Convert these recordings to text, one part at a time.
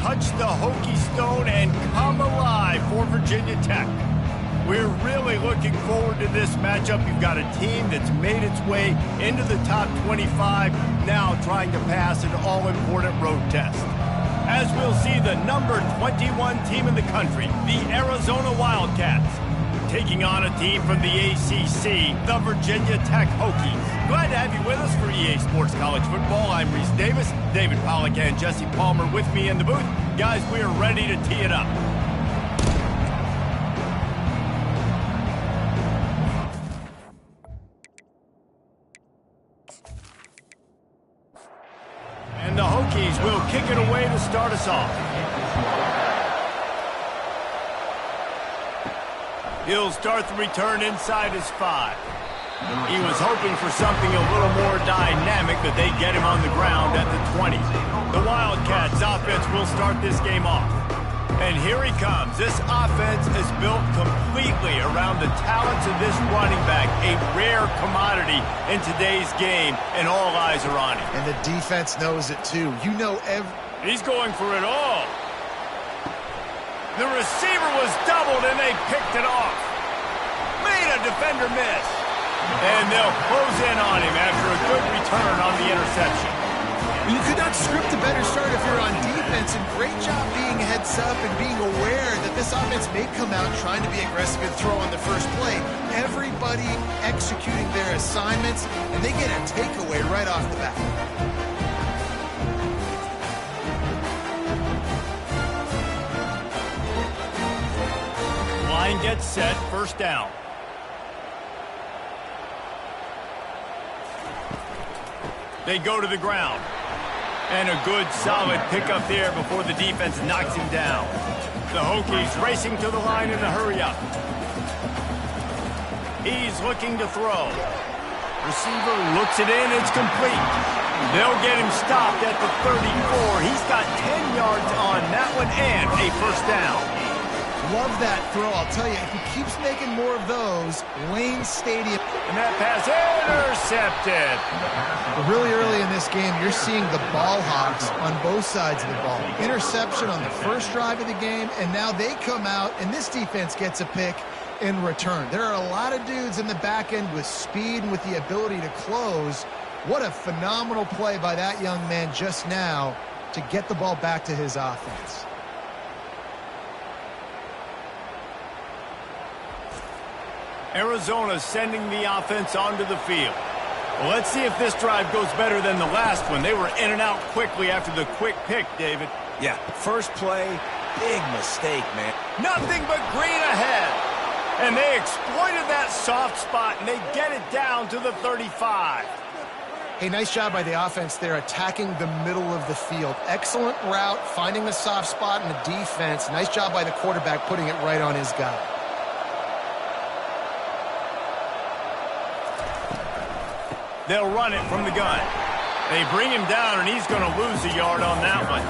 touch the Hokie Stone and come alive for Virginia Tech. We're really looking forward to this matchup. You've got a team that's made its way into the top 25, now trying to pass an all-important road test. As we'll see the number 21 team in the country, the Arizona Wildcats, taking on a team from the ACC, the Virginia Tech Hokies. Glad to have you with us for EA Sports College Football. I'm Reese Davis, David Pollack and Jesse Palmer with me in the booth. Guys, we are ready to tee it up. And the Hokies will kick it away to start us off. He'll start the return inside his 5. He was hoping for something a little more dynamic, but they get him on the ground at the 20. The Wildcats offense will start this game off. And here he comes. This offense is built completely around the talents of this running back, a rare commodity in today's game, and all eyes are on him. And the defense knows it too. He's going for it all. The receiver was doubled, and they picked it off. Made a defender miss. And they'll close in on him after a good return on the interception. You could not script a better start if you're on defense, and great job being heads up and being aware that this offense may come out trying to be aggressive and throw on the first play. Everybody executing their assignments, and they get a takeaway right off the bat. Line gets set, first down. They go to the ground. And a good, solid pickup there before the defense knocks him down. The Hokies racing to the line in a hurry-up. He's looking to throw. Receiver looks it in, it's complete. They'll get him stopped at the 34. He's got 10 yards on that one and a first down. Love that throw. I'll tell you, if he keeps making more of those, Wayne Stadium. And that pass intercepted. Really early in this game, you're seeing the ball hawks on both sides of the ball. Interception on the first drive of the game, and now they come out, and this defense gets a pick in return. There are a lot of dudes in the back end with speed and with the ability to close. What a phenomenal play by that young man just now to get the ball back to his offense. Arizona sending the offense onto the field. Well, let's see if this drive goes better than the last one. They were in and out quickly after the quick pick, David. Yeah, first play, big mistake, man. Nothing but green ahead. And they exploited that soft spot, and they get it down to the 35. Hey, nice job by the offense there, attacking the middle of the field. Excellent route, finding the soft spot in the defense. Nice job by the quarterback putting it right on his guy. They'll run it from the gun. They bring him down, and he's going to lose a yard on that one.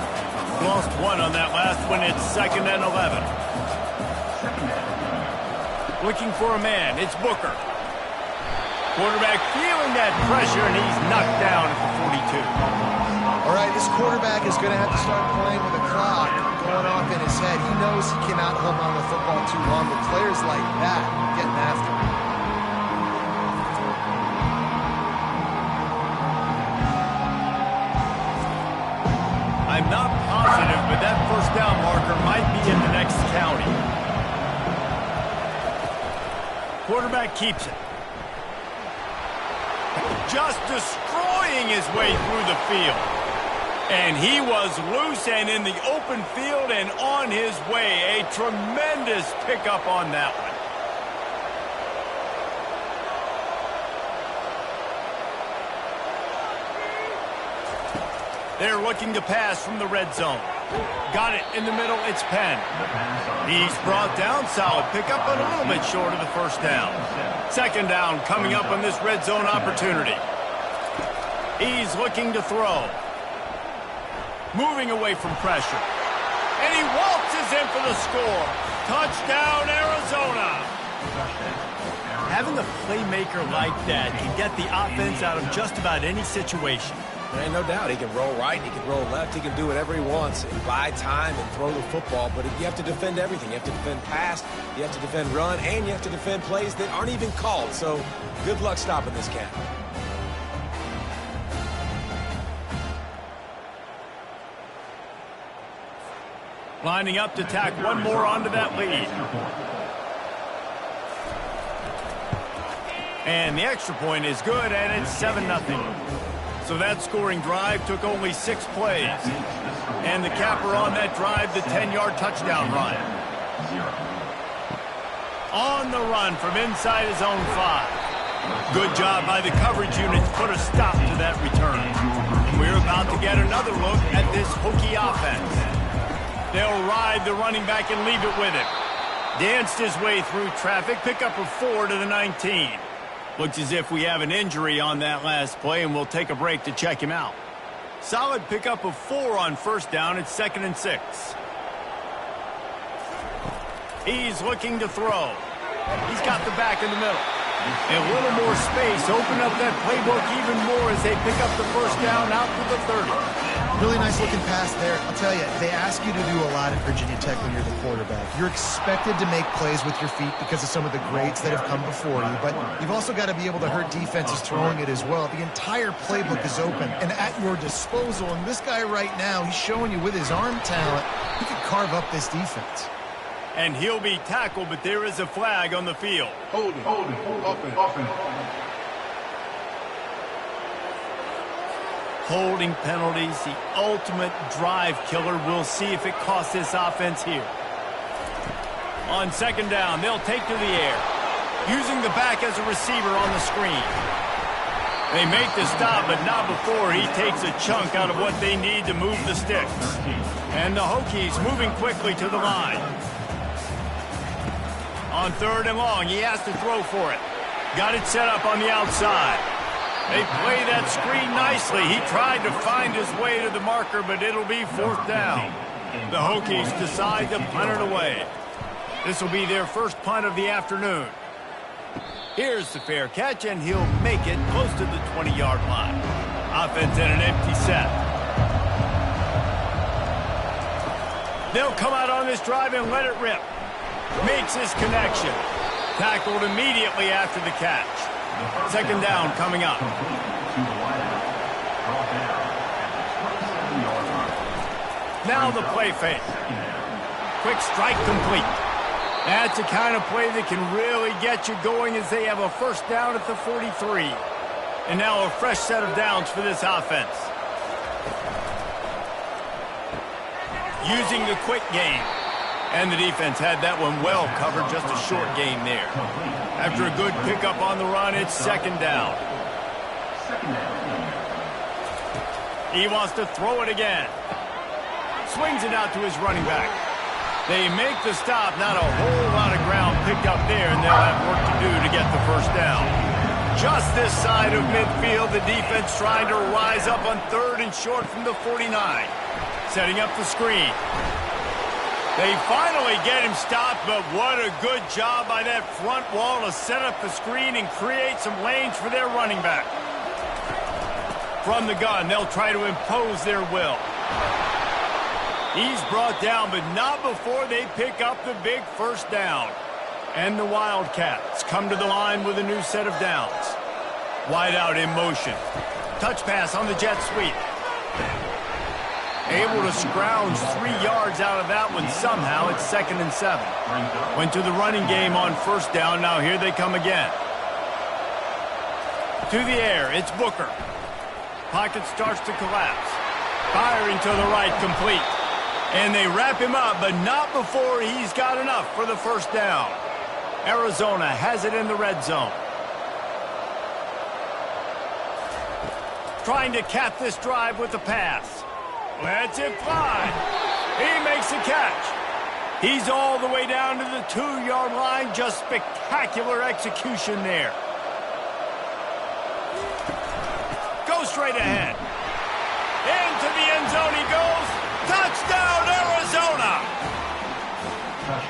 Lost one on that last one. It's 2nd and 11. Looking for a man. It's Booker. Quarterback feeling that pressure, and he's knocked down at the 42. All right, this quarterback is going to have to start playing with a clock going off in his head. He knows he cannot hold on to the football too long, but players like that getting after him. I'm not positive, but that first down marker might be in the next county. Quarterback keeps it. Just destroying his way through the field. And he was loose and in the open field and on his way. A tremendous pickup on that one. They're looking to pass from the red zone. Got it in the middle, it's Penn. He's brought down, solid pickup, but a little bit short of the first down. 2nd down coming up on this red zone opportunity. He's looking to throw. Moving away from pressure. And he waltzes in for the score. Touchdown, Arizona. Having a playmaker like that can get the offense out of just about any situation. And no doubt, he can roll right, he can roll left, he can do whatever he wants, buy time and throw the football, but you have to defend everything. You have to defend pass, you have to defend run, and you have to defend plays that aren't even called. So good luck stopping this cat. Lining up to tack one more onto that lead. And the extra point is good, and it's 7-0. So that scoring drive took only 6 plays. And the capper on that drive, the 10-yard touchdown run. On the run from inside his own 5. Good job by the coverage unit to put a stop to that return. We're about to get another look at this Hokie offense. They'll ride the running back and leave it with him. Danced his way through traffic, pickup of 4 to the 19. Looks as if we have an injury on that last play, and we'll take a break to check him out. Solid pickup of 4 on first down. It's 2nd and 6. He's looking to throw. He's got the back in the middle. And a little more space. Open up that playbook even more as they pick up the first down out to the 30. Really nice looking pass there. I'll tell you, they ask you to do a lot at Virginia Tech when you're the quarterback. You're expected to make plays with your feet because of some of the greats that have come before you, but you've also got to be able to hurt defenses throwing it as well. The entire playbook is open and at your disposal, and this guy right now, he's showing you with his arm talent, he could carve up this defense. And he'll be tackled, but there is a flag on the field. Hold it, offense. Holding penalties, the ultimate drive killer. We'll see if it costs this offense here. On 2nd down, they'll take to the air, using the back as a receiver on the screen. They make the stop, but not before he takes a chunk out of what they need to move the sticks. And the Hokies moving quickly to the line. On 3rd and long, he has to throw for it. Got it set up on the outside. They play that screen nicely. He tried to find his way to the marker, but it'll be 4th down. The Hokies decide to punt it away. This will be their first punt of the afternoon. Here's the fair catch, and he'll make it close to the 20-yard line. Offense in an empty set. They'll come out on this drive and let it rip. Makes his connection. Tackled immediately after the catch. 2nd down coming up. Now the play fake. Quick strike complete. That's the kind of play that can really get you going as they have a first down at the 43. And now a fresh set of downs for this offense. Using the quick game. And the defense had that one well covered, just a short game there. After a good pickup on the run, it's 2nd down. He wants to throw it again. Swings it out to his running back. They make the stop, not a whole lot of ground picked up there, and they'll have work to do to get the first down. Just this side of midfield, the defense trying to rise up on 3rd and short from the 49. Setting up the screen. They finally get him stopped, but what a good job by that front wall to set up the screen and create some lanes for their running back. From the gun, they'll try to impose their will. He's brought down, but not before they pick up the big first down. And the Wildcats come to the line with a new set of downs. Wide out in motion. Touch pass on the jet sweep. Able to scrounge 3 yards out of that one somehow. It's 2nd and 7. Went to the running game on first down. Now here they come again. To the air. It's Booker. Pocket starts to collapse. Firing to the right, complete. And they wrap him up, but not before he's got enough for the first down. Arizona has it in the red zone. Trying to cap this drive with the pass. Lets it fly. He makes the catch. He's all the way down to the 2-yard line. Just spectacular execution there. Go straight ahead. Into the end zone he goes. Touchdown, Arizona!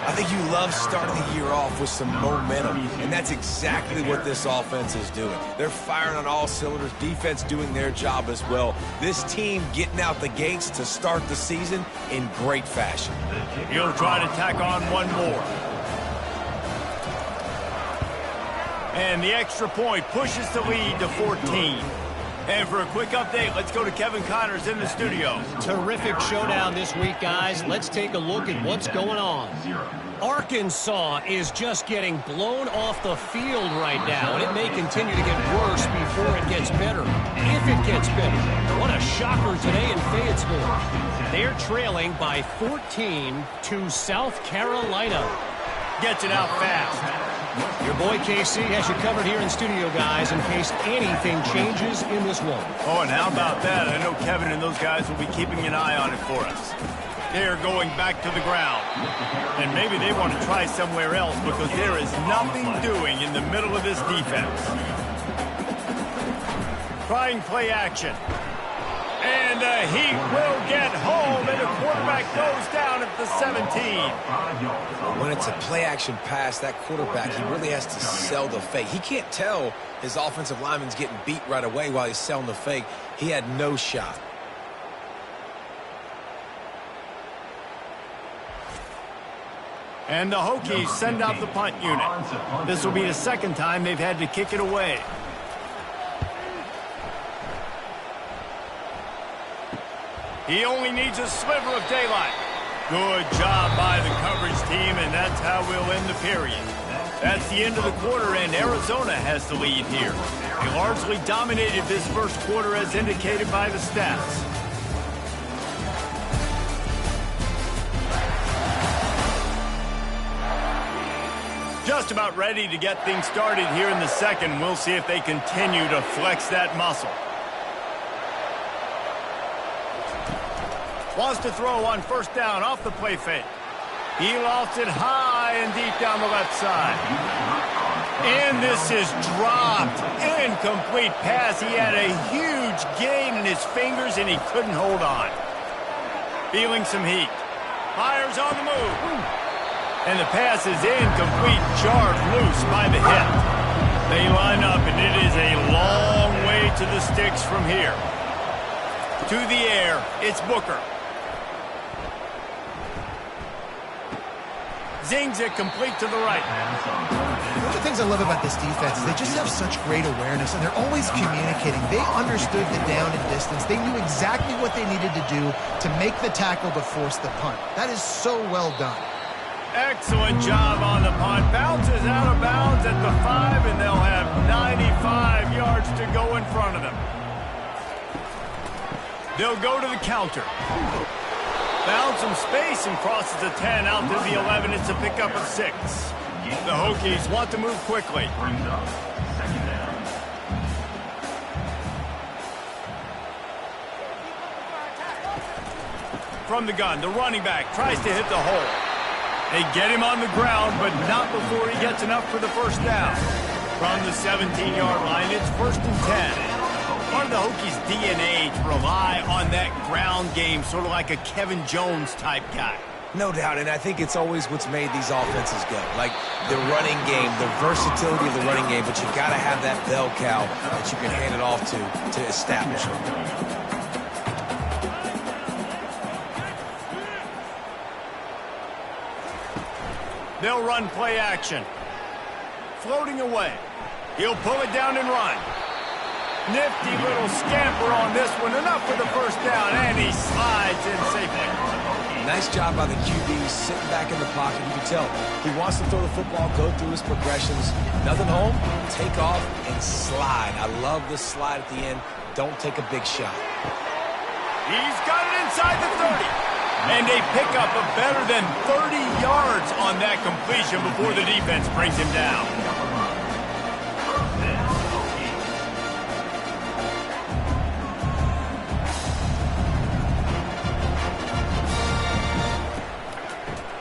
I think you love starting the year off with some momentum, and that's exactly what this offense is doing. They're firing on all cylinders, defense doing their job as well. This team getting out the gates to start the season in great fashion. He'll try to tack on one more. And the extra point pushes the lead to 14. And for a quick update, let's go to Kevin Connors in the studio. Terrific showdown this week, guys. Let's take a look at what's going on. Arkansas is just getting blown off the field right now, and it may continue to get worse before it gets better. If it gets better. What a shocker today in Fayetteville. They're trailing by 14 to South Carolina. Gets it out fast. Your boy KC has you covered here in studio, guys, in case anything changes in this one. Oh, and how about that? I know Kevin and those guys will be keeping an eye on it for us. They're going back to the ground. And maybe they want to try somewhere else because there is nothing doing in the middle of this defense. Trying play action. And the Heat will get home, and the quarterback goes down at the 17. When it's a play-action pass, that quarterback, he really has to sell the fake. He can't tell his offensive lineman's getting beat right away while he's selling the fake. He had no shot. And the Hokies send out the punt unit. This will be the second time they've had to kick it away. He only needs a sliver of daylight. Good job by the coverage team, and that's how we'll end the period. That's the end of the quarter, and Arizona has the lead here. They largely dominated this first quarter as indicated by the stats. Just about ready to get things started here in the second. We'll see if they continue to flex that muscle. Wants to throw on first down off the play fake. He lofts it high and deep down the left side. And this is dropped. Incomplete pass. He had a huge gain in his fingers and he couldn't hold on. Feeling some heat. Fires on the move. And the pass is incomplete, jarred loose by the hit. They line up and it is a long way to the sticks from here. To the air, it's Booker. Zings it complete to the right. One of the things I love about this defense is they just have such great awareness, and they're always communicating. They understood the down and distance. They knew exactly what they needed to do to make the tackle to force the punt. That is so well done. Excellent job on the punt. Bounces out of bounds at the 5, and they'll have 95 yards to go in front of them. They'll go to the counter. Found some space and crosses the 10 out to the 11. It's a pickup of 6. The Hokies want to move quickly. From the gun, the running back tries to hit the hole. They get him on the ground, but not before he gets enough for the first down. From the 17-yard line, it's 1st and 10. Part of the Hokies' DNA to rely on that ground game, sort of like a Kevin Jones-type guy. No doubt, and I think it's always what's made these offenses go. Like the running game, the versatility of the running game, but you got to have that bell cow that you can hand it off to establish it. They'll run play action. Floating away. He'll pull it down and run. Nifty little scamper on this one. Enough for the first down, and he slides in safely. Nice job by the QB, sitting back in the pocket. You can tell he wants to throw the football, go through his progressions. Nothing home, take off, and slide. I love the slide at the end. Don't take a big shot. He's got it inside the 30. And they pick up a better than 30 yards on that completion before the defense brings him down.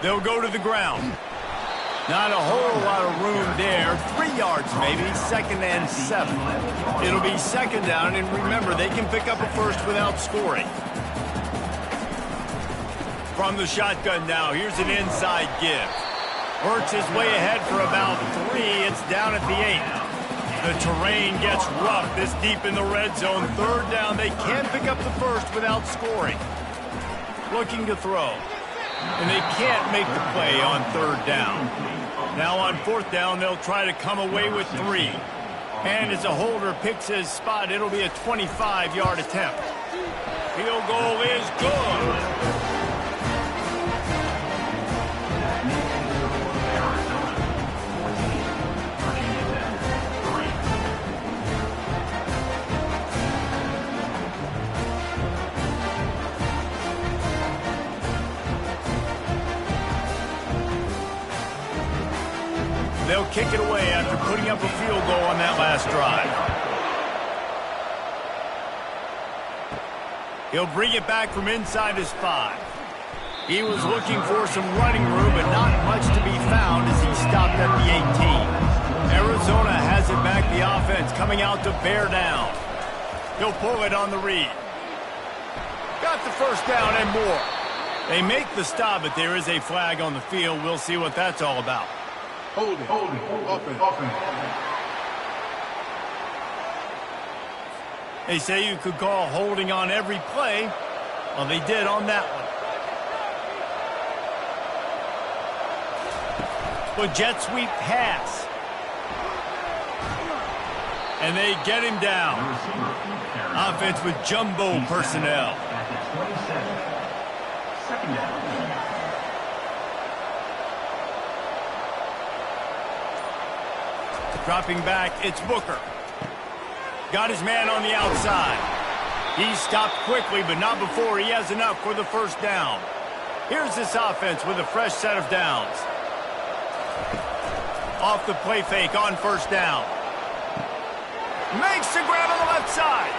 They'll go to the ground. Not a whole lot of room there. 3 yards maybe, 2nd and 7. It'll be 2nd down, and remember, they can pick up a first without scoring. From the shotgun now, here's an inside give. Works his way ahead for about 3. It's down at the 8. The terrain gets rough this deep in the red zone. Third down. They can't pick up the first without scoring. Looking to throw. And they can't make the play on third down. Now on fourth down, they'll try to come away with 3. And as a holder picks his spot, it'll be a 25-yard attempt. Field goal is good. They'll kick it away after putting up a field goal on that last drive. He'll bring it back from inside his 5. He was looking for some running room, but not much to be found as he stopped at the 18. Arizona has it back, the offense coming out to bear down. He'll pull it on the read. Got the first down and more. They make the stop, but there is a flag on the field. We'll see what that's all about. Holding, offense. They say you could call holding on every play. Well, they did on that one. But jet sweep pass. And they get him down. Offense with jumbo personnel. Second down. Dropping back, it's Booker. Got his man on the outside. He stopped quickly, but not before he has enough for the first down. Here's this offense with a fresh set of downs. Off the play fake on first down. Makes the grab on the left side.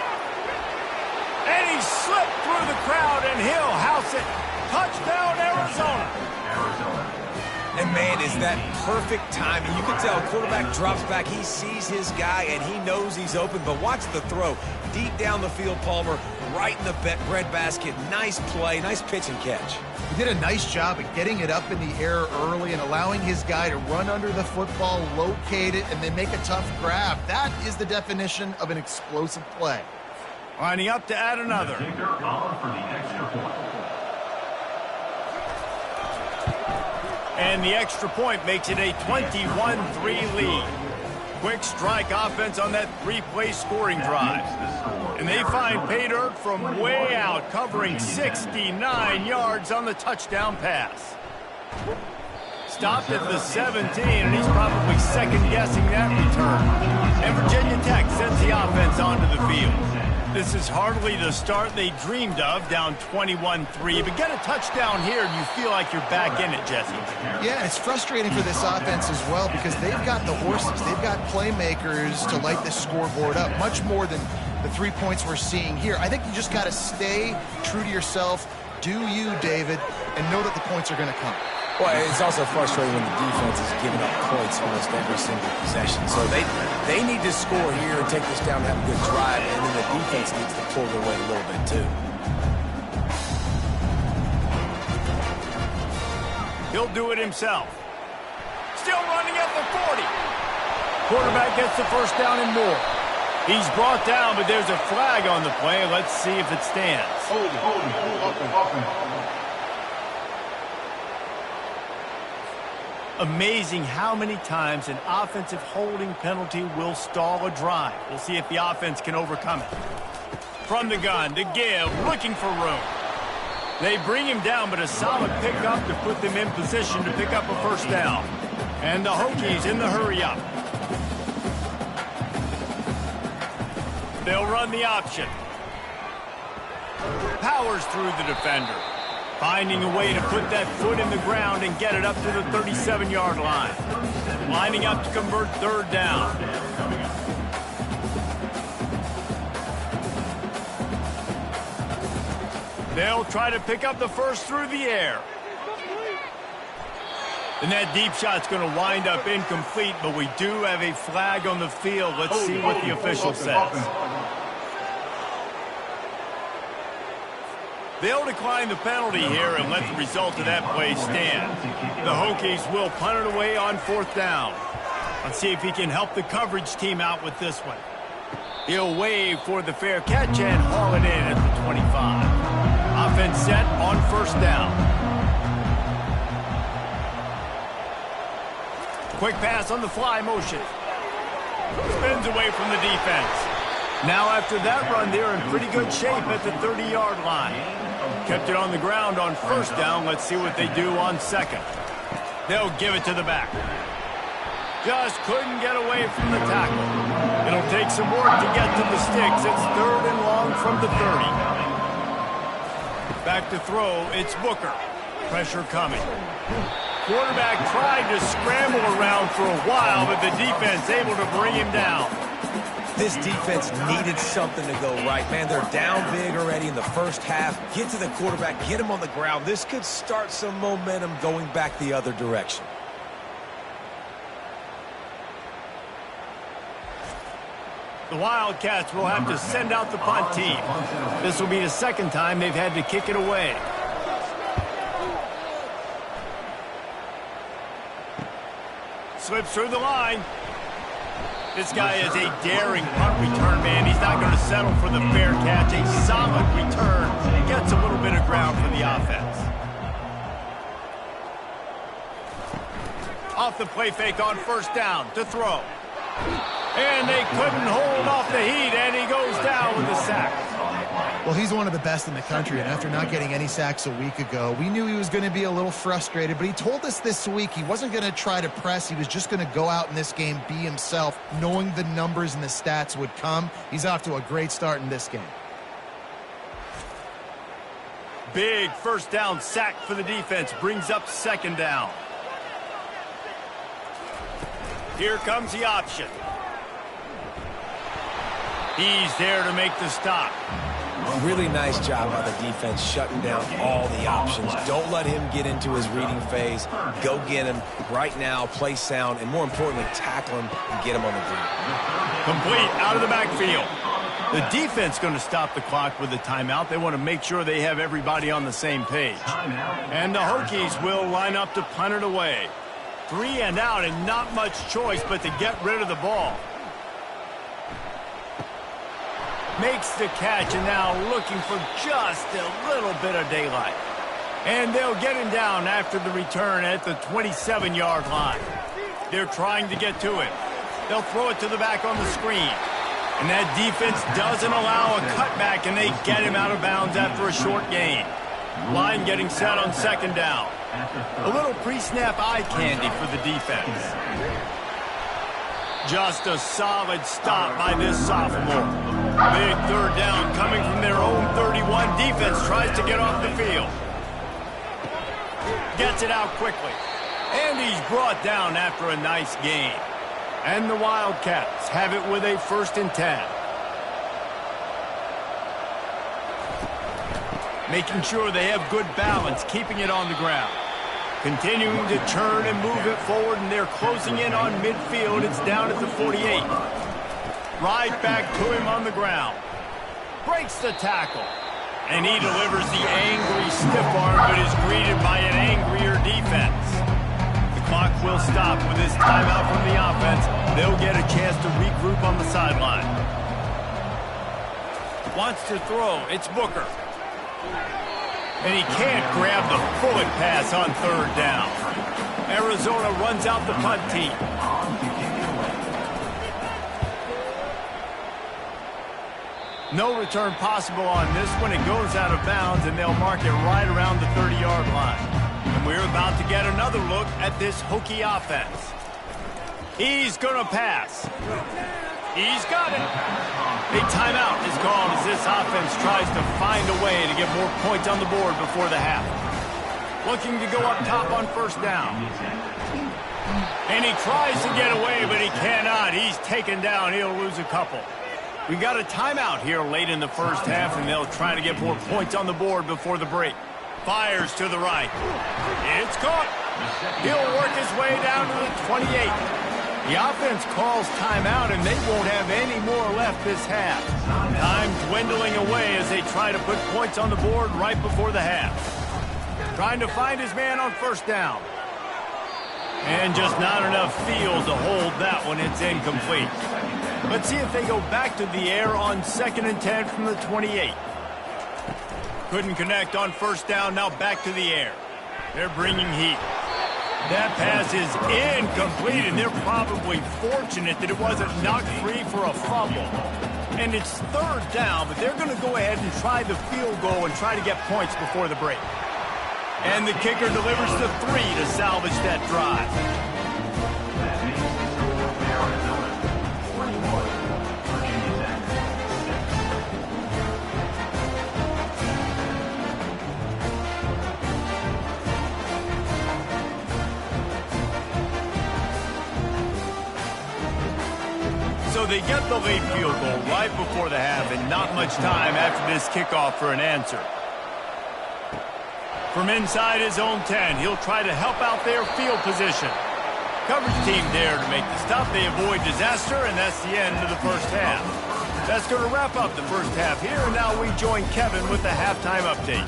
And he slipped through the crowd, and he'll house it. Touchdown, Arizona. And, man, is that perfect timing. You can tell quarterback drops back. He sees his guy, and he knows he's open. But watch the throw. Deep down the field, Palmer, right in the bread basket. Nice play, nice pitch and catch. He did a nice job at getting it up in the air early and allowing his guy to run under the football, locate it, and then make a tough grab. That is the definition of an explosive play. Lining up to add another. And the extra point makes it a 21-3 lead. Quick strike offense on that 3-play scoring drive. And they find pay dirt from way out, covering 69 yards on the touchdown pass. Stopped at the 17, and he's probably second-guessing that return. And Virginia Tech sends the offense onto the field. This is hardly the start they dreamed of, down 21-3. But get a touchdown here, and you feel like you're back in it, Jesse. Yeah, it's frustrating for this offense as well because they've got the horses. They've got playmakers to light this scoreboard up, much more than the 3 points we're seeing here. I think you just got to stay true to yourself, do you, David, and know that the points are going to come. Well, it's also frustrating when the defense is giving up points almost every single possession. So they need to score here and take this down and have a good drive, and then the defense needs to pull their weight a little bit too. He'll do it himself. Still running at the 40. Quarterback gets the first down and more. He's brought down, but there's a flag on the play. Let's see if it stands. Holding, offense. Amazing how many times an offensive holding penalty will stall a drive. We'll see if the offense can overcome it. From the gun, to give, looking for room. They bring him down, but a solid pickup to put them in position to pick up a first down. And the Hokies in the hurry-up. They'll run the option. Powers through the defender. Finding a way to put that foot in the ground and get it up to the 37-yard line. Lining up to convert third down. They'll try to pick up the first through the air. And that deep shot's going to wind up incomplete, but we do have a flag on the field. Let's see what the official says. They'll decline the penalty here and let the result of that play stand. The Hokies will punt it away on 4th down. Let's see if he can help the coverage team out with this one. He'll wave for the fair catch and haul it in at the 25. Offense set on 1st down. Quick pass on the fly motion. Spins away from the defense. Now after that run, they're in pretty good shape at the 30-yard line. Kept it on the ground on 1st down. Let's see what they do on 2nd. They'll give it to the back. Just couldn't get away from the tackle. It'll take some work to get to the sticks. It's 3rd and long from the 30. Back to throw, it's Booker. Pressure coming. Quarterback tried to scramble around for a while, but the defense able to bring him down. This defense needed something to go right. Man, they're down big already in the first half. Get to the quarterback, get him on the ground. This could start some momentum going back the other direction. The Wildcats will have to send out the punt team. This will be the 2nd time they've had to kick it away. Slips through the line. This guy is a daring punt return man. He's not going to settle for the fair catch. A solid return. Gets a little bit of ground for the offense. Off the play fake on 1st down to throw. And they couldn't hold off the heat, and he goes down with a sack. Well, he's one of the best in the country, and after not getting any sacks a week ago, we knew he was going to be a little frustrated, but he told us this week he wasn't going to try to press. He was just going to go out in this game, be himself, knowing the numbers and the stats would come. He's off to a great start in this game. Big 1st down sack for the defense, brings up 2nd down. Here comes the option. He's there to make the stop. Really nice job by the defense shutting down all the options. Don't let him get into his reading phase. Go get him right now, play sound, and more importantly, tackle him and get him on the ground. Complete out of the backfield. The defense going to stop the clock with a timeout. They want to make sure they have everybody on the same page. And the Hokies will line up to punt it away. 3 and out and not much choice but to get rid of the ball. Makes the catch and now looking for just a little bit of daylight. And they'll get him down after the return at the 27-yard line. They're trying to get to it. They'll throw it to the back on the screen. And that defense doesn't allow a cutback, and they get him out of bounds after a short gain. Line getting set on 2nd down. A little pre-snap eye candy for the defense. Just a solid stop by this sophomore. Big 3rd down coming from their own 31. Defense tries to get off the field. Gets it out quickly. And he's brought down after a nice gain. And the Wildcats have it with a 1st and 10. Making sure they have good balance, keeping it on the ground. Continuing to turn and move it forward, and they're closing in on midfield. It's down at the 48. Right back to him on the ground. Breaks the tackle. And he delivers the angry stiff arm, but is greeted by an angrier defense. The clock will stop with this timeout from the offense. They'll get a chance to regroup on the sideline. Wants to throw. It's Booker. And he can't grab the bullet pass on 3rd down. Arizona runs out the punt team. No return possible on this one. It goes out of bounds, and they'll mark it right around the 30-yard line. And we're about to get another look at this Hokie offense. He's going to pass. He's got it. A timeout is called as this offense tries to find a way to get more points on the board before the half. Looking to go up top on 1st down. And he tries to get away, but he cannot. He's taken down. He'll lose a couple. We got a timeout here late in the first half, and they'll try to get more points on the board before the break. Fires to the right. It's caught. He'll work his way down to the 28. The offense calls timeout, and they won't have any more left this half. Time dwindling away as they try to put points on the board right before the half. Trying to find his man on first down. And just not enough field to hold that one. It's incomplete. Let's see if they go back to the air on 2nd and 10 from the 28. Couldn't connect on first down. Now back to the air. They're bringing heat. That pass is incomplete, and they're probably fortunate that it wasn't knocked free for a fumble. And it's 3rd down, but they're going to go ahead and try the field goal and try to get points before the break. And the kicker delivers the 3 to salvage that drive. So they get the late field goal right before the half, and not much time after this kickoff for an answer. From inside his own 10, he'll try to help out their field position. Coverage team there to make the stop. They avoid disaster, and that's the end of the first half. That's going to wrap up the first half here, and now we join Kevin with the halftime update.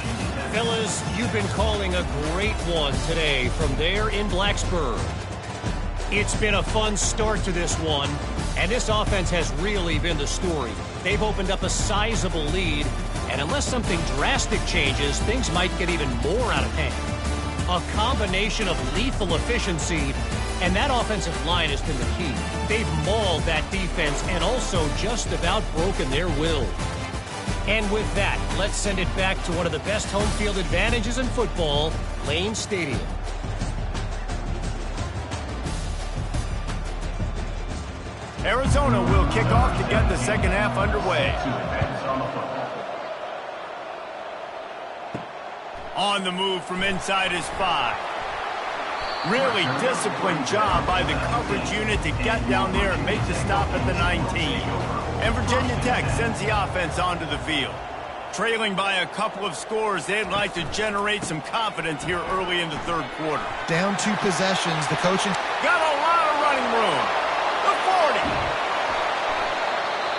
Fellas, you've been calling a great one today from there in Blacksburg. It's been a fun start to this one, and this offense has really been the story. They've opened up a sizable lead, and unless something drastic changes, things might get even more out of hand. A combination of lethal efficiency, and that offensive line has been the key. They've mauled that defense and also just about broken their will. And with that, let's send it back to one of the best home field advantages in football, Lane Stadium. Arizona will kick off to get the second half underway. On the move from inside his 5. Really disciplined job by the coverage unit to get down there and make the stop at the 19. And Virginia Tech sends the offense onto the field. Trailing by a couple of scores, they'd like to generate some confidence here early in the 3rd quarter. Down 2 possessions, the coaching got a lot of running room. The 40.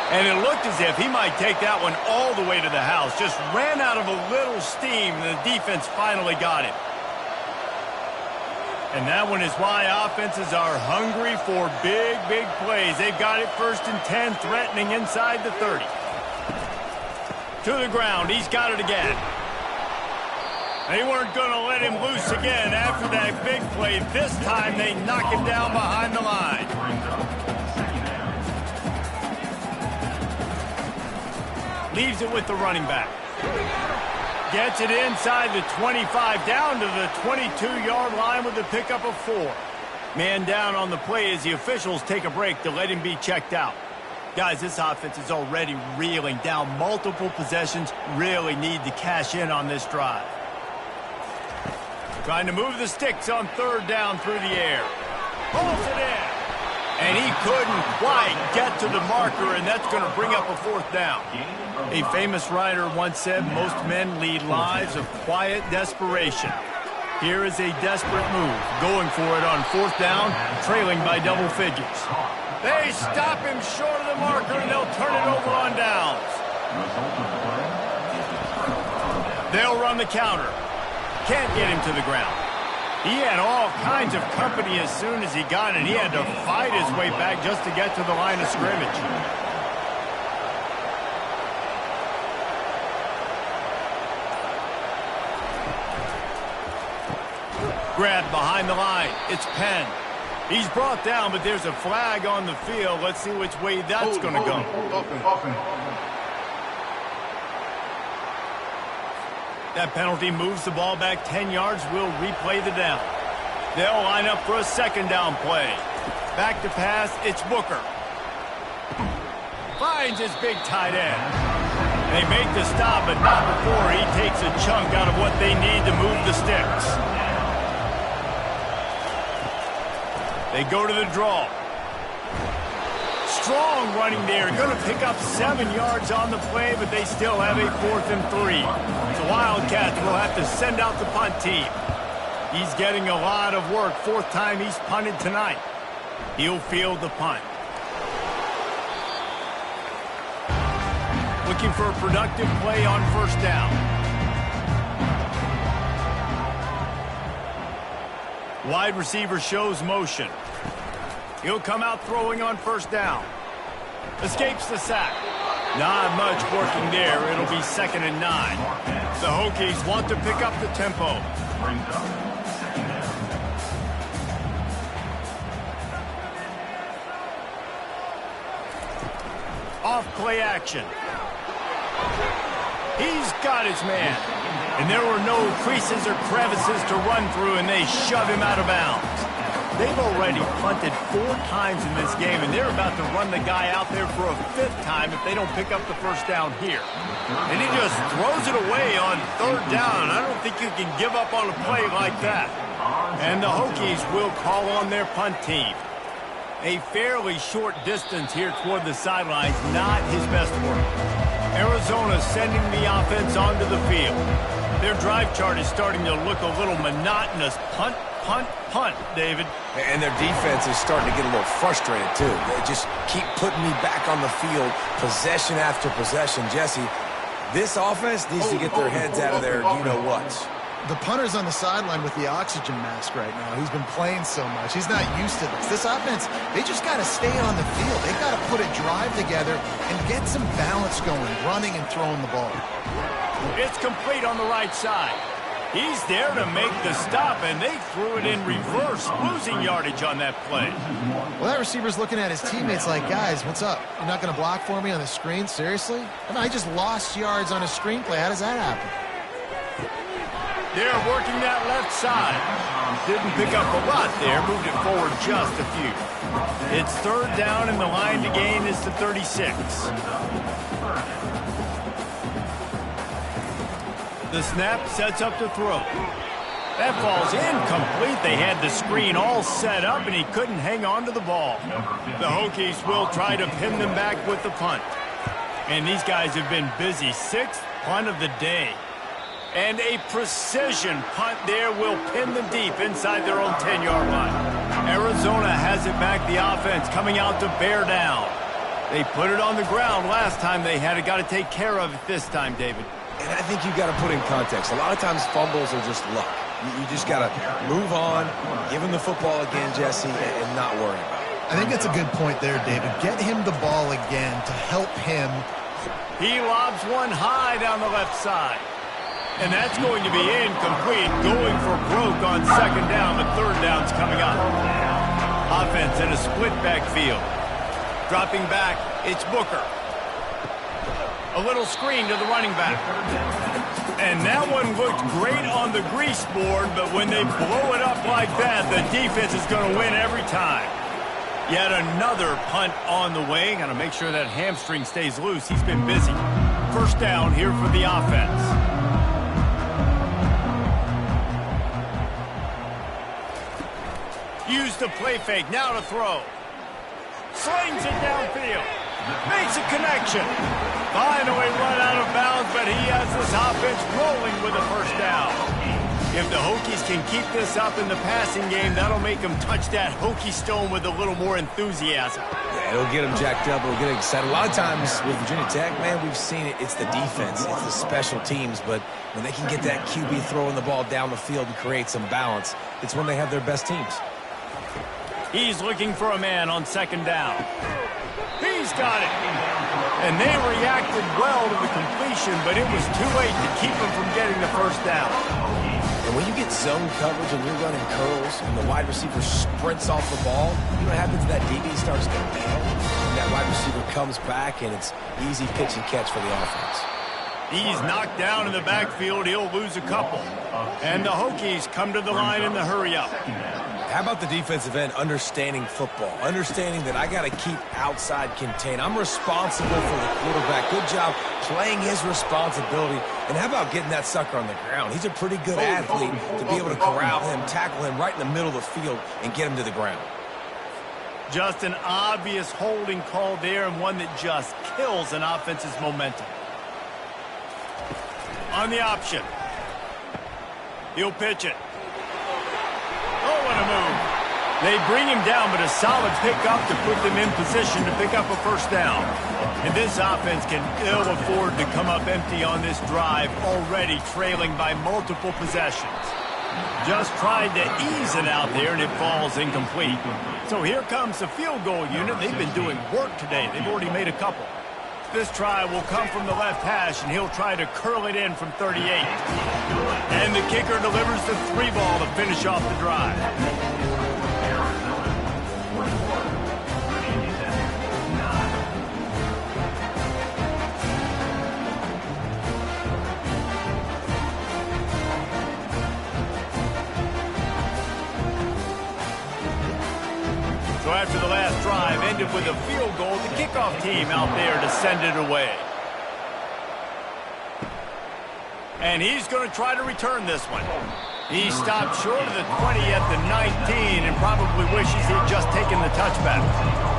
And it looked as if he might take that one all the way to the house. Just ran out of a little steam, and the defense finally got him. And that one is why offenses are hungry for big, big plays. They've got it 1st and 10, threatening inside the 30. To the ground. He's got it again. They weren't going to let him loose again after that big play. This time they knock him down behind the line. Leaves it with the running back. Gets it inside the 25, down to the 22-yard line with a pickup of 4. Man down on the play as the officials take a break to let him be checked out. Guys, this offense is already reeling down multiple possessions. Really need to cash in on this drive. Trying to move the sticks on 3rd down through the air. Pulls it in. And he couldn't quite get to the marker, and that's going to bring up a 4th down. A famous writer once said, most men lead lives of quiet desperation. Here is a desperate move, going for it on 4th down, trailing by double figures. They stop him short of the marker, and they'll turn it over on downs. They'll run the counter. Can't get him to the ground. He had all kinds of company as soon as he got it. He had to fight his way back just to get to the line of scrimmage. Grabbed behind the line. It's Penn. He's brought down, but there's a flag on the field. Let's see which way that's going to go. That penalty moves the ball back 10 yards. We'll replay the down. They'll line up for a 2nd down play. Back to pass. It's Booker. Finds his big tight end. They make the stop, but not before he takes a chunk out of what they need to move the sticks. They go to the draw. Strong running there. Going to pick up 7 yards on the play, but they still have a 4th and 3. The Wildcats will have to send out the punt team. He's getting a lot of work. 4th time he's punted tonight. He'll field the punt. Looking for a productive play on first down. Wide receiver shows motion. He'll come out throwing on first down. Escapes the sack. Not much working there. It'll be 2nd and 9. The Hokies want to pick up the tempo. Off play action. He's got his man. And there were no creases or crevices to run through, and they shove him out of bounds. They've already punted 4 times in this game, and they're about to run the guy out there for a 5th time if they don't pick up the first down here. And he just throws it away on 3rd down. I don't think you can give up on a play like that. And the Hokies will call on their punt team. A fairly short distance here toward the sidelines, not his best work. Arizona sending the offense onto the field. Their drive chart is starting to look a little monotonous. Punt, punt, punt, David. And their defense is starting to get a little frustrated, too. They just keep putting me back on the field, possession after possession. Jesse, this offense needs to get their heads out of their you-know-whats. The punter's on the sideline with the oxygen mask right now. He's been playing so much. He's not used to this. This offense, they just got to stay on the field. They've got to put a drive together and get some balance going, running and throwing the ball. It's complete on the right side. He's there to make the stop, and they threw it in reverse, losing yardage on that play. Well, that receiver's looking at his teammates like, guys, what's up? You're not going to block for me on the screen? Seriously? I mean, I just lost yards on a screenplay. How does that happen? They're working that left side. Didn't pick up a lot there. Moved it forward just a few. It's 3rd down, and the line to gain is the 36. The snap sets up to throw. That ball's incomplete. They had the screen all set up, and he couldn't hang on to the ball. The Hokies will try to pin them back with the punt. And these guys have been busy. 6th punt of the day. And a precision punt there will pin them deep inside their own 10-yard line. Arizona has it back. The offense coming out to bear down. They put it on the ground last time they had it. Got to take care of it this time, David. And I think you've got to put in context. A lot of times fumbles are just luck. You just got to move on, give him the football again, Jesse, and not worry about it. I think that's a good point there, David. Get him the ball again to help him. He lobs one high down the left side. And that's going to be incomplete. Going for broke on 2nd down, but 3rd down's coming up. Offense in a split backfield. Dropping back, it's Booker. A little screen to the running back. And that one looked great on the grease board, but when they blow it up like that, the defense is going to win every time. Yet another punt on the way. Got to make sure that hamstring stays loose. He's been busy. First down here for the offense. Use the play fake, now to throw. Slings it downfield. Makes a connection. Finally run out of bounds, but he has this offense rolling with a first down. If the Hokies can keep this up in the passing game, that'll make them touch that Hokie stone with a little more enthusiasm. Yeah, it'll get them jacked up. It'll get them excited. A lot of times with Virginia Tech, man, we've seen it. It's the defense. It's the special teams. But when they can get that QB throwing the ball down the field and create some balance, it's when they have their best teams. He's looking for a man on 2nd down. He's got it. And they reacted well to the completion, but it was too late to keep him from getting the first down. And when you get zone coverage and you're running curls and the wide receiver sprints off the ball, you know what happens? That DB starts to bail. And that wide receiver comes back, and it's easy pitch and catch for the offense. He's knocked down in the backfield. He'll lose a couple. And the Hokies come to the line in the hurry-up. How about the defensive end understanding football, understanding that I got to keep outside contained. I'm responsible for the quarterback. Good job playing his responsibility. And how about getting that sucker on the ground? He's a pretty good athlete to be able to corral him, tackle him right in the middle of the field, and get him to the ground. Just an obvious holding call there, and one that just kills an offense's momentum. On the option. He'll pitch it. Oh, what a move. They bring him down, but a solid pickup to put them in position to pick up a first down. And this offense can ill afford to come up empty on this drive, already trailing by multiple possessions. Just tried to ease it out there, and it falls incomplete. So here comes the field goal unit. They've been doing work today. They've already made a couple. This try will come from the left hash, and he'll try to curl it in from 38. And the kicker delivers the 3 ball to finish off the drive. So after the last drive ended with a field goal, the kickoff team out there to send it away. And he's going to try to return this one. He stopped short of the 20 at the 19 and probably wishes he'd just taken the touchback.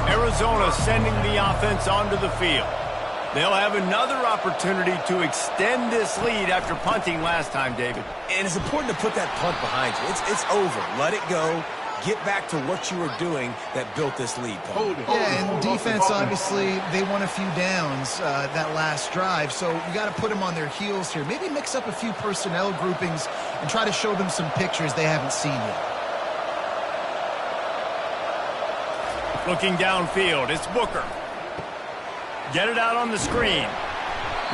Arizona sending the offense onto the field. They'll have another opportunity to extend this lead after punting last time, David. And it's important to put that punt behind you. It's over. Let it go. Get back to what you were doing that built this lead, Paul. Yeah, and defense, obviously, they won a few downs that last drive, so you got to put them on their heels here. Maybe mix up a few personnel groupings and try to show them some pictures they haven't seen yet. Looking downfield, it's Booker. Get it out on the screen.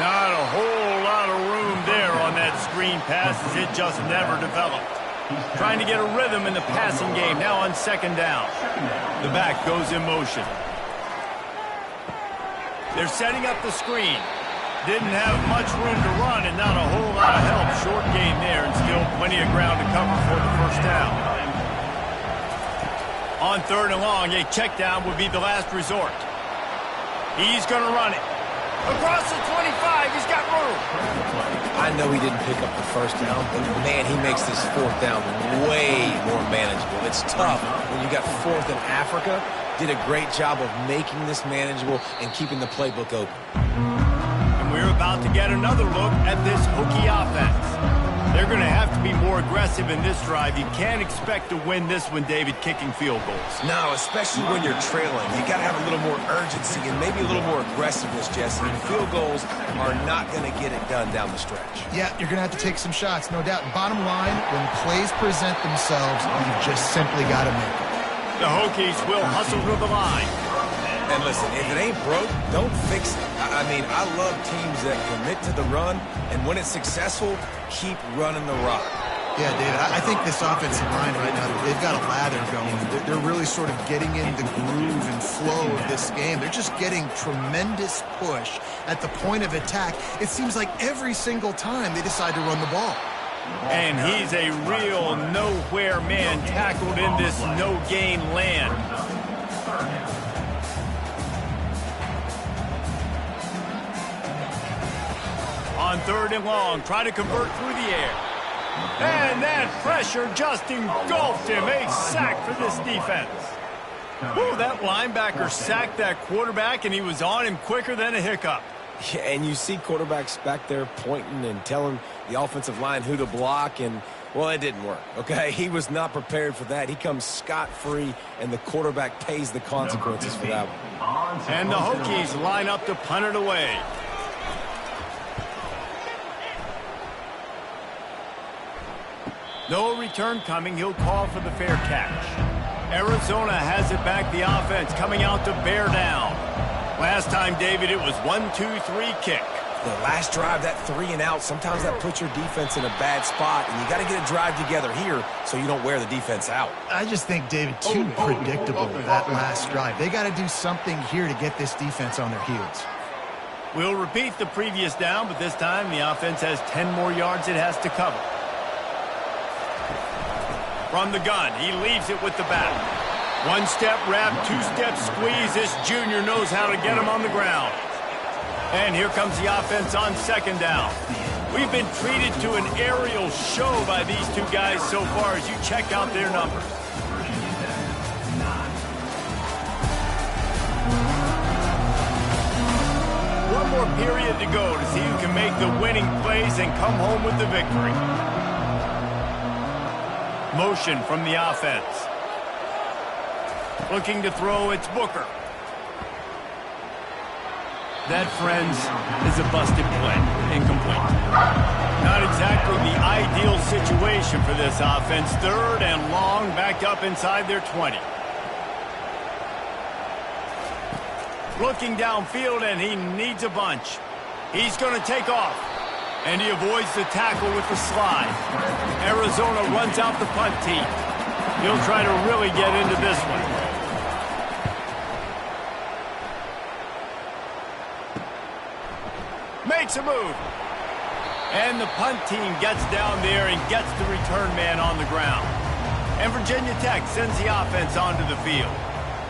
Not a whole lot of room there on that screen pass as it just never developed. Trying to get a rhythm in the passing game now on second down. The back goes in motion. They're setting up the screen. Didn't have much room to run and not a whole lot of help. Short game there and still plenty of ground to cover for the first down. On third and long, a check down would be the last resort. He's going to run it. Across the 25, he's got room. I know he didn't pick up the first down, but man, he makes this fourth down way more manageable. It's tough when you got fourth in Africa. Did a great job of making this manageable and keeping the playbook open. And we're about to get another look at this Hokie offense. They're going to have to be more aggressive in this drive. You can't expect to win this one, David, kicking field goals. No, especially when you're trailing. You got to have a little more urgency and maybe a little more aggressiveness, Jesse. And field goals are not going to get it done down the stretch. Yeah, you're going to have to take some shots, no doubt. Bottom line, when plays present themselves, you just simply got to make it. The Hokies will hustle to the line. And listen, if it ain't broke, don't fix it. I mean, I love teams that commit to the run, and when it's successful, keep running the rock. Yeah, David, I think this offensive line right now, they've got a lather going. They're really sort of getting in the groove and flow of this game. They're just getting tremendous push at the point of attack. It seems like every single time they decide to run the ball. And he's a real nowhere man tackled in this no-gain land. On third and long, try to convert through the air. And that pressure just engulfed him. A sack for this defense. Ooh, that linebacker sacked that quarterback, and he was on him quicker than a hiccup. Yeah, and you see quarterbacks back there pointing and telling the offensive line who to block, and, well, it didn't work, okay? He was not prepared for that. He comes scot-free, and the quarterback pays the consequences for that one. And the Hokies line up to punt it away. No return coming. He'll call for the fair catch. Arizona has it back. The offense coming out to bear down. Last time, David, it was 1-2-3 kick. The last drive, that 3 and out, sometimes that puts your defense in a bad spot, and you got to get a drive together here so you don't wear the defense out. I just think, David, too predictable that last drive. They got to do something here to get this defense on their heels. We'll repeat the previous down, but this time the offense has 10 more yards it has to cover. From the gun, he leaves it with the back. One-step wrap, two-step squeeze. This junior knows how to get him on the ground. And here comes the offense on second down. We've been treated to an aerial show by these two guys so far as you check out their numbers. One more period to go to see who can make the winning plays and come home with the victory. Motion from the offense. Looking to throw, it's Booker. That, friends, is a busted play. Incomplete. Not exactly the ideal situation for this offense. 3rd and long, backed up inside their 20. Looking downfield, and he needs a bunch. He's going to take off. And he avoids the tackle with the slide. Arizona runs out the punt team. He'll try to really get into this one. Makes a move. And the punt team gets down there and gets the return man on the ground. And Virginia Tech sends the offense onto the field.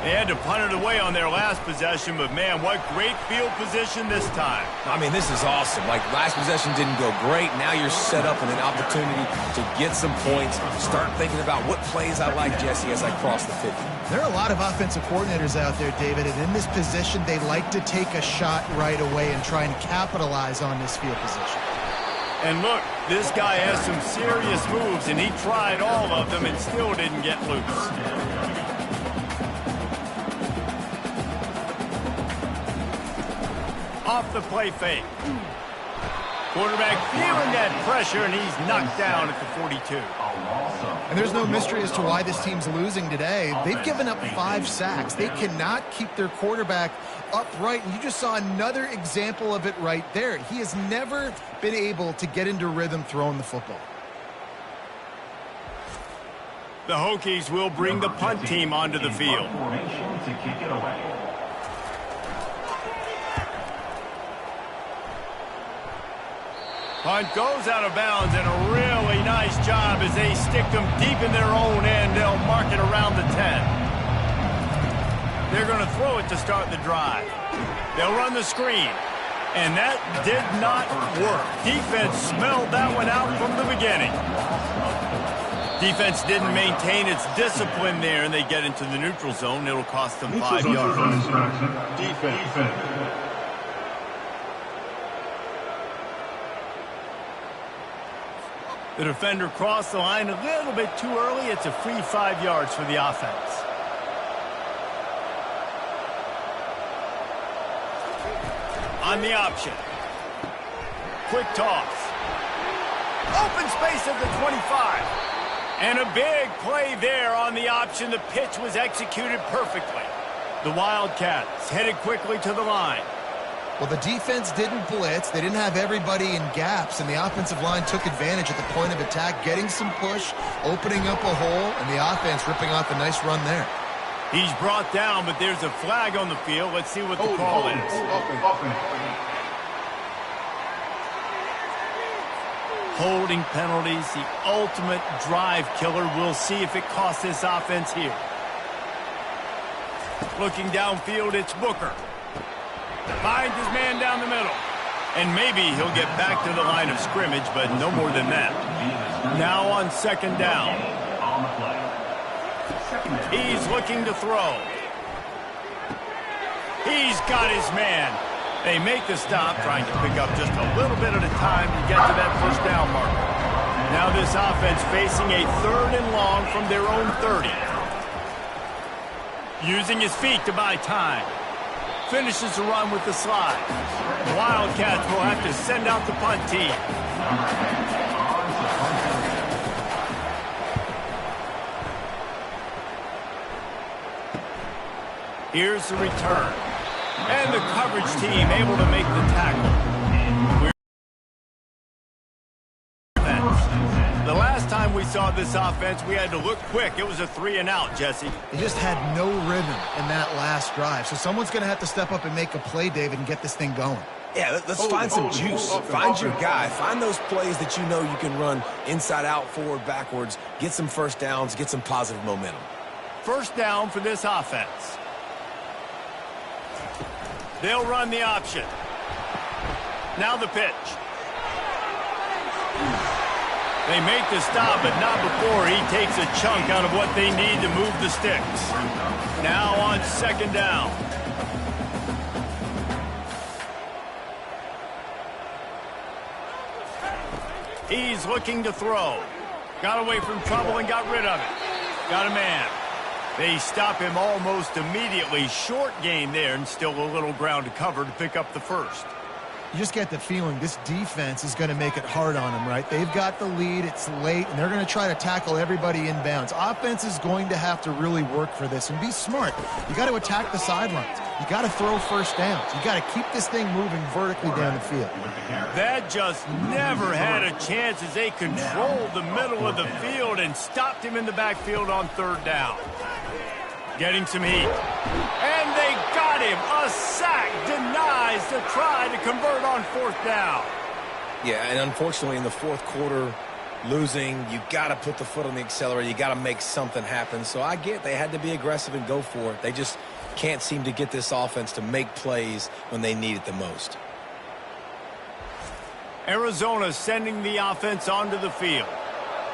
They had to punt it away on their last possession, but man, what great field position this time. I mean, this is awesome. Like, last possession didn't go great. Now you're set up with an opportunity to get some points. Start thinking about what plays I like, Jesse, as I cross the 50. There are a lot of offensive coordinators out there, David, and in this position, they like to take a shot right away and try and capitalize on this field position. And look, this guy has some serious moves, and he tried all of them and still didn't get loose. Off the play fake. Quarterback feeling that pressure, and he's knocked down at the 42. And there's no mystery as to why this team's losing today. They've given up 5 sacks. They cannot keep their quarterback upright. And you just saw another example of it right there. He has never been able to get into rhythm throwing the football. The Hokies will bring the punt team onto the field. Punt goes out of bounds, and a really nice job as they stick them deep in their own end. They'll mark it around the 10. They're going to throw it to start the drive. They'll run the screen, and that did not work. Defense smelled that one out from the beginning. Defense didn't maintain its discipline there, and they get into the neutral zone. It'll cost them 5 yards. Defense. The defender crossed the line a little bit too early. It's a free 5 yards for the offense. On the option. Quick toss. Open space at the 25. And a big play there on the option. The pitch was executed perfectly. The Wildcats headed quickly to the line. Well, the defense didn't blitz. They didn't have everybody in gaps, and the offensive line took advantage at the point of attack, getting some push, opening up a hole, and the offense ripping off a nice run there. He's brought down, but there's a flag on the field. Let's see what the call is. Holding penalties, the ultimate drive killer. We'll see if it costs this offense here. Looking downfield, it's Booker. Finds his man down the middle. And maybe he'll get back to the line of scrimmage, but no more than that. Now on 2nd down. He's looking to throw. He's got his man. They make the stop, trying to pick up just a little bit at a time to get to that 1st down marker. Now this offense facing a 3rd and long from their own 30. Using his feet to buy time. Finishes the run with the slide. The Wildcats will have to send out the punt team. Here's the return. And the coverage team able to make the tackle. The last time we saw this offense, we had to look quick. It was a 3 and out, Jesse. They just had no rhythm in that last drive. So someone's going to have to step up and make a play, David, and get this thing going. Yeah, let's find some juice. Find your guy. Find those plays that you know you can run inside out, forward, backwards. Get some 1st downs. Get some positive momentum. 1st down for this offense. They'll run the option. Now the pitch. They make the stop, but not before he takes a chunk out of what they need to move the sticks. Now on 2nd down. He's looking to throw. Got away from trouble and got rid of it. Got a man. They stop him almost immediately. Short gain there and still a little ground to cover to pick up the first. You just get the feeling this defense is going to make it hard on them, right? They've got the lead, it's late, and they're going to try to tackle everybody inbounds. Offense is going to have to really work for this and be smart. You got to attack the sidelines. You got to throw first downs. You got to keep this thing moving vertically down the field. That just never had a chance as they controlled the middle of the field and stopped him in the backfield on third down. Getting some heat. And they got him. A sack denies the try to convert on fourth down. Yeah, and unfortunately in the fourth quarter, losing, you got to put the foot on the accelerator. You got to make something happen. So I get they had to be aggressive and go for it. They just can't seem to get this offense to make plays when they need it the most. Arizona sending the offense onto the field.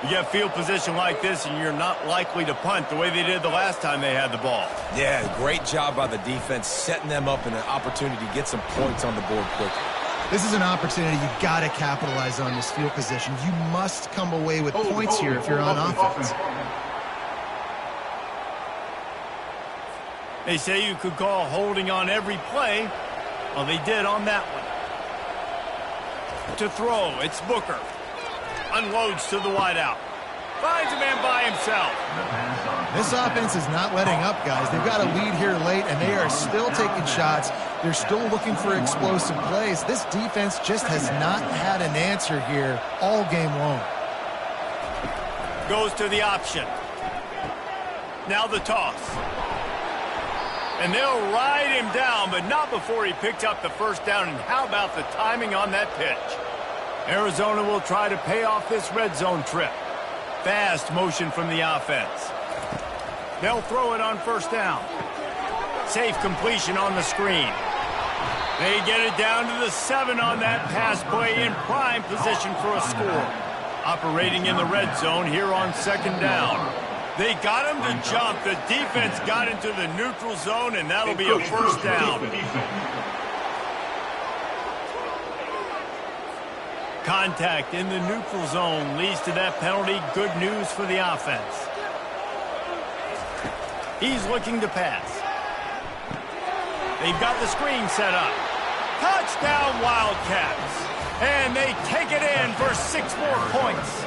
You get field position like this, and you're not likely to punt the way they did the last time they had the ball. Yeah, great job by the defense, setting them up in an opportunity to get some points on the board quickly. This is an opportunity you got to capitalize on this field position. You must come away with points here if you're on offense. They say you could call holding on every play. Well, they did on that one. To throw, it's Booker. Unloads to the wideout. Finds a man by himself. This offense is not letting up, guys. They've got a lead here late, and they are still taking shots. They're still looking for explosive plays. This defense just has not had an answer here all game long. Goes to the option. Now the toss. And they'll ride him down, but not before he picked up the first down. And how about the timing on that pitch? Arizona will try to pay off this red zone trip. Fast motion from the offense. They'll throw it on first down. Safe completion on the screen. They get it down to the 7 on that pass play in prime position for a score. Operating in the red zone here on second down. They got him to jump. The defense got into the neutral zone, and that'll be a first down. Contact in the neutral zone leads to that penalty. Good news for the offense. He's looking to pass. They've got the screen set up. Touchdown Wildcats. And they take it in for 6 more points.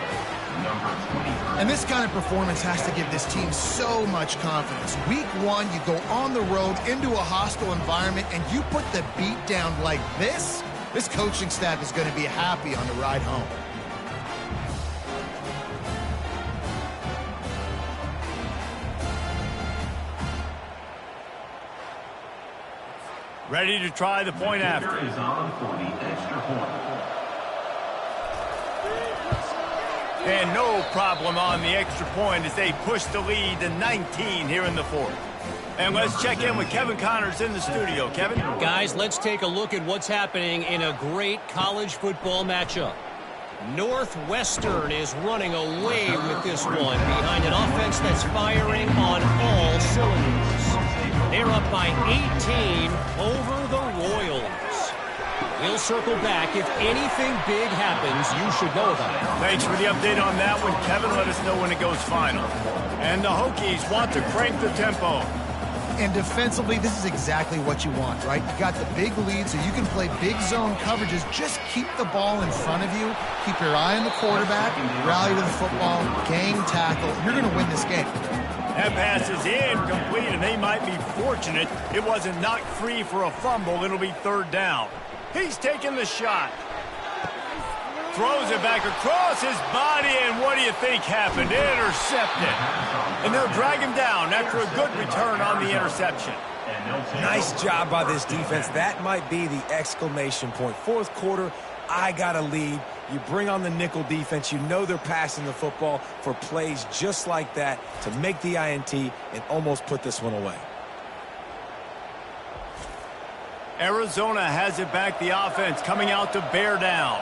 And this kind of performance has to give this team so much confidence. Week 1, you go on the road into a hostile environment, and you put the beat down like this. This coaching staff is going to be happy on the ride home. Ready to try the point after. Is on for the extra point. And no problem on the extra point as they push the lead to 19 here in the fourth. And let's check in with Kevin Connors in the studio. Kevin? Guys, let's take a look at what's happening in a great college football matchup. Northwestern is running away with this one behind an offense that's firing on all cylinders. They're up by 18 over the Royals. We'll circle back. If anything big happens, you should know about it. Thanks for the update on that one, Kevin. Let us know when it goes final. And the Hokies want to crank the tempo. And defensively, this is exactly what you want, right? You got the big lead, so you can play big zone coverages. Just keep the ball in front of you. Keep your eye on the quarterback. Rally to the football. Gang tackle. You're going to win this game. That pass is incomplete, and they might be fortunate it wasn't knocked free for a fumble. It'll be third down. He's taking the shot. Throws it back across his body, and what do you think happened? Intercepted. And they'll drag him down after a good return on the interception. Nice job by this defense. That might be the exclamation point. Fourth quarter, I got a lead. You bring on the nickel defense. You know they're passing the football for plays just like that to make the INT and almost put this one away. Arizona has it back. The offense coming out to bear down.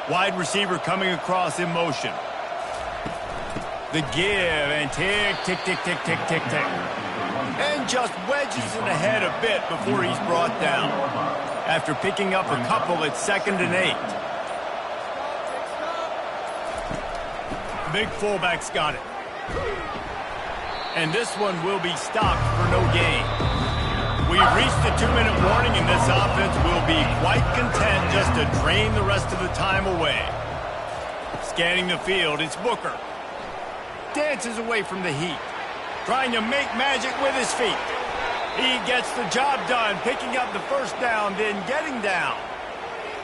Wide receiver coming across in motion. The give and tick, tick, tick, tick, tick, tick, tick. And just wedges it ahead a bit before he's brought down. After picking up a couple, it's 2nd and 8. Big fullback's got it. And this one will be stopped for no gain. We've reached the 2-minute warning, and this offense will be quite content just to drain the rest of the time away. Scanning the field, it's Booker. Dances away from the heat. Trying to make magic with his feet. He gets the job done, picking up the first down, then getting down.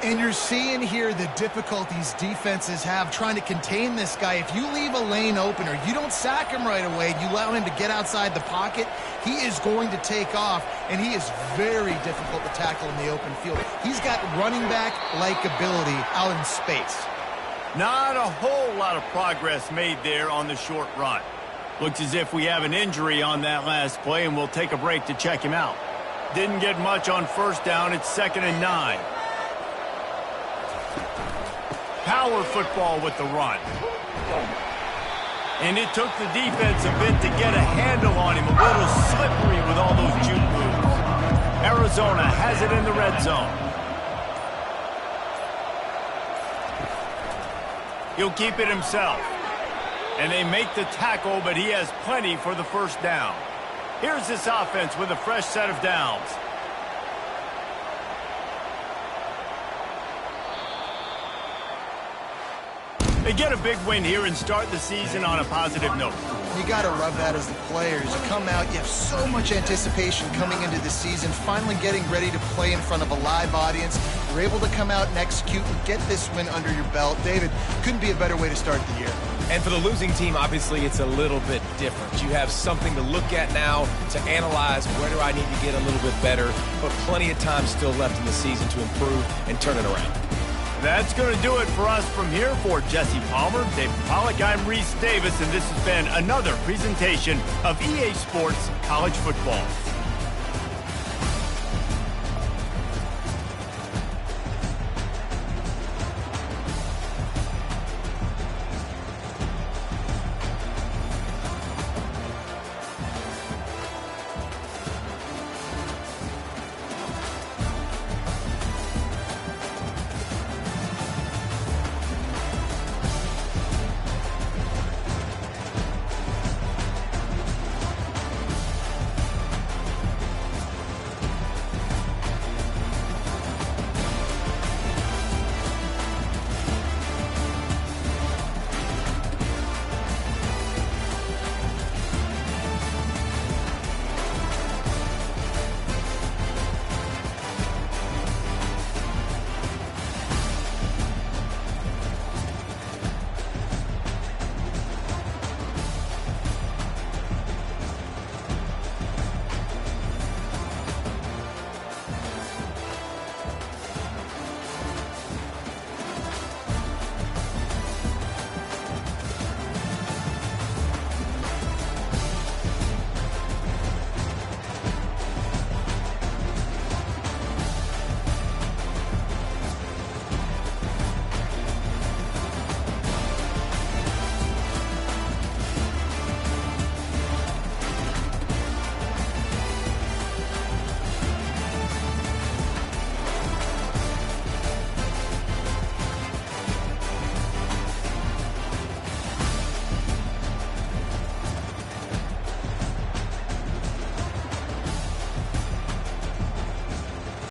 And you're seeing here the difficulties defenses have trying to contain this guy. If you leave a lane open or you don't sack him right away, you allow him to get outside the pocket, he is going to take off, and he is very difficult to tackle in the open field. He's got running back-like ability out in space. Not a whole lot of progress made there on the short run. Looks as if we have an injury on that last play, and we'll take a break to check him out. Didn't get much on first down. It's 2nd and 9. Power football with the run. And it took the defense a bit to get a handle on him. A little slippery with all those juke moves. Arizona has it in the red zone. He'll keep it himself. And they make the tackle, but he has plenty for the first down. Here's this offense with a fresh set of downs. They get a big win here and start the season on a positive note. You got to rub that as the players. You come out, you have so much anticipation coming into the season, finally getting ready to play in front of a live audience. You're able to come out and execute and get this win under your belt. David, couldn't be a better way to start the year. And for the losing team, obviously, it's a little bit different. You have something to look at now, to analyze where do I need to get a little bit better, but plenty of time still left in the season to improve and turn it around. That's going to do it for us from here. For Jesse Palmer, David Pollack, I'm Reese Davis, and this has been another presentation of EA Sports College Football.